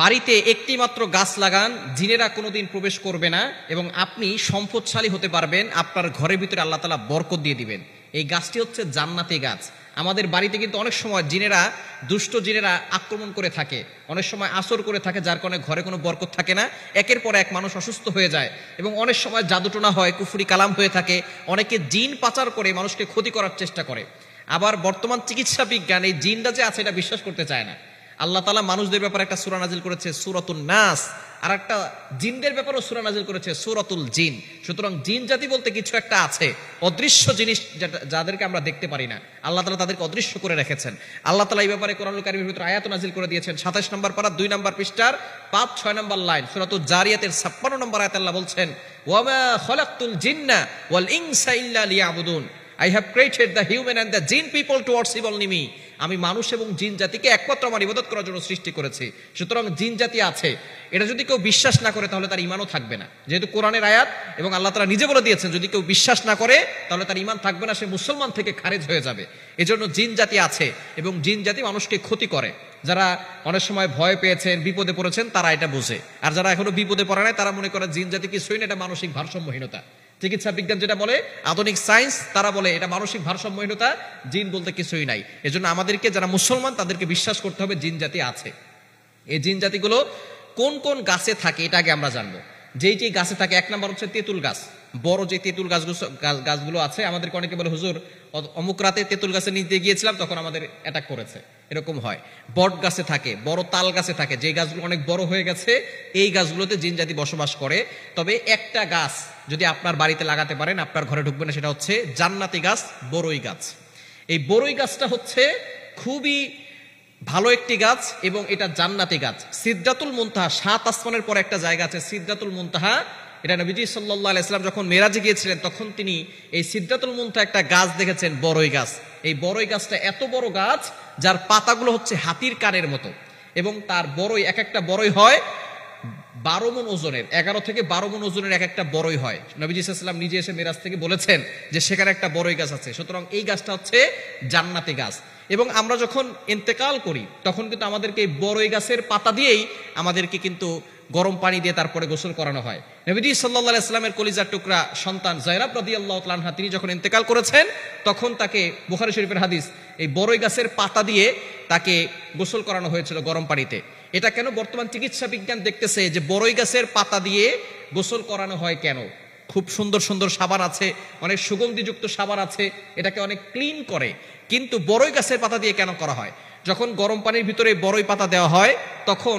বাড়িতে একটি মাত্র গাছ লাগান, জিনেরা কোনোদিন প্রবেশ করবে না এবং আপনি সম্পদশালী হতে পারবেন। আপনার ঘরের ভিতরে আল্লাহ তাআলা বরকত দিয়ে দিবেন। এই গাছটি হচ্ছে জান্নাতি গাছ। আমাদের বাড়িতে কিন্তু অনেক সময় জিনেরা, দুষ্ট জিনেরা আক্রমণ করে থাকে, অনেক সময় আসর করে থাকে, যার কারণে ঘরে কোনো বরকত থাকে না। একের পর এক মানুষ অসুস্থ হয়ে যায় এবং অনেক সময় জাদুটোনা হয়, কুফরি কালাম হয়ে থাকে। অনেকে জিন পাচার করে মানুষকে ক্ষতি করার চেষ্টা করে। আবার বর্তমান চিকিৎসা বিজ্ঞান এই জিনটা যে আছে এটা বিশ্বাস করতে চায় না। আল্লাহ তাআলা মানুষদের ব্যাপারে একটা সূরা নাজিল করেছে সূরাতুন নাস, আর একটা জিনদের ব্যাপারেও সূরা নাজিল করেছে সূরাতুল জিন। সুতরাং জিন জাতি বলতে কিছু একটা আছে, অদৃশ্য জিনিস, যাদেরকে আমরা দেখতে পারি না। আল্লাহ তাআলা তাদেরকে অদৃশ্য করে রেখেছেন। আল্লাহ তাআলা এই ব্যাপারে কোরআনুল কারীমের ভিতরে আয়াত নাজিল করে দিয়েছেন। ২৭ নম্বর পারা ২ নম্বর পৃষ্ঠার ৫-৬ নম্বর লাইন সূরাতুল জারিয়াতের ৫৬ নম্বর আয়াতে আল্লাহ বলছেন, ওয়ামা খালাকতুল জিন্না ওয়াল ইনসা ইল্লা লিয়াবুদুন, I have created the human and the jinn people to worship only me. আমি মানুষ এবং জিন জাতিকে একমাত্র আমার ইবাদত করার জন্য সৃষ্টি করেছি। সুতরাং জিন জাতি আছে, এটা যদি কেউ বিশ্বাস না করে তাহলে তার ঈমানও থাকবে না। যেহেতু কোরআনের আয়াত এবং আল্লাহ তাআলা নিজে বলে দিয়েছেন, যদি কেউ বিশ্বাস না করে তাহলে তার ঈমান থাকবে না, সে মুসলমান থেকে খারিজ হয়ে যাবে। এজন্য জিন জাতি আছে এবং জিন জাতি মানুষকে ক্ষতি করে। যারা অনেক সময় ভয় পেয়েছেন, বিপদে পড়েছেন, তারা এটা বোঝে। আর যারা এখনো বিপদে পড়ে নাই তারা মনে করে জিন জাতি কিছুই না, এটা মানসিক ভারসাম্যহীনতা। চিকিৎসা বিজ্ঞান যেটা বলে, আধুনিক সায়েন্স, তারা বলে এটা মানসিক ভারসাম্যহীনতা, জিন বলতে কিছুই নাই। এজন্য আমাদেরকে, যারা মুসলমান, তাদেরকে বিশ্বাস করতে হবে জিন জাতি আছে। এই জিন জাতিগুলো কোন কোন গাছে থাকে এটা আগে আমরা জানবো। যেই গাছে থাকে, এক নম্বর হচ্ছে তেঁতুল গাছ। বড় যে তেঁতুল গাছগুলো আছে, আমাদেরকে অনেকে বলে, হুজুর অমুক রাতে তেঁতুল গাছে নিতে গিয়েছিলাম, তখন আমাদের অ্যাটাক করেছে, এরকম হয়। বট গাছে থাকে, বড় তাল গাছে থাকে, যে গাছগুলো অনেক বড় হয়ে গেছে, এই গাছগুলোতে জিন জাতি বসবাস করে। তবে একটা গাছ যদি আপনার বাড়িতে লাগাতে পারেন, আপনার ঘরে ঢুকবে না, সেটা হচ্ছে জান্নাতি গাছ, বড়ই গাছ। এই বড়ই গাছটা হচ্ছে খুবই ভালো একটি গাছ এবং এটা জান্নাতি গাছ। সিদরাতুল মুনতাহা, ৭ আসমানের পর একটা জায়গা আছে সিদরাতুল মুনতাহা। এটা নবীজি সাল্লাল্লাহু আলাইহি ওয়াসাল্লাম যখন মেরাজে গিয়েছিলেন, তখন তিনি এই সিদরাতুল মুনতাহা একটা গাছ দেখেছেন, বড়ই গাছ। এই বড়ই গাছটা এত বড় গাছ, যার পাতাগুলো হচ্ছে হাতির কানের মতো, এবং তার বড়ই, এক একটা বড়ই হয় ১২ মণ ওজনের, ১১ থেকে ১২ মণ ওজনের এক একটা বড়ই হয়। নবীজি সাল্লাল্লাহু আলাইহি ওয়াসাল্লাম নিজে এসে মেরাজ থেকে বলেছেন যে সেখানে একটা বড়ই গাছ আছে। সুতরাং এই গাছটা হচ্ছে জান্নাতি গাছ। এবং আমরা যখন ইন্তেকাল করি, তখন কিন্তু আমাদেরকে এই বড়ই গাছের পাতা দিয়েই আমাদেরকে কিন্তু গরম পানি দিয়ে তারপরে গোসল করানো হয়। নবীজি সাল্লাল্লাহু আলাইহি ওয়াসাল্লামের কলিজার টুকরা সন্তান যায়রাব রাদিয়াল্লাহু তাআলা আনহা, তিনি যখন ইন্তেকাল করেছেন, তখন তাকে, বুখারী শরীফের হাদিস, এই বড়ই গাছের পাতা দিয়ে তাকে গোসল করানো হয়েছিল গরম পানিতে। এটা কেন? বর্তমান চিকিৎসা বিজ্ঞান দেখতেছে যে বড়ই গাছের পাতা দিয়ে গোসল করানো হয় কেন। খুব সুন্দর সুন্দর সাবান আছে, অনেক সুগন্ধিযুক্ত সাবান আছে, এটাকে অনেক ক্লিন করে। কিন্তু বড়ই গাছের পাতা দিয়ে কেন করা হয়? যখন গরম পানির ভিতরে বড়ই পাতা দেওয়া হয়, তখন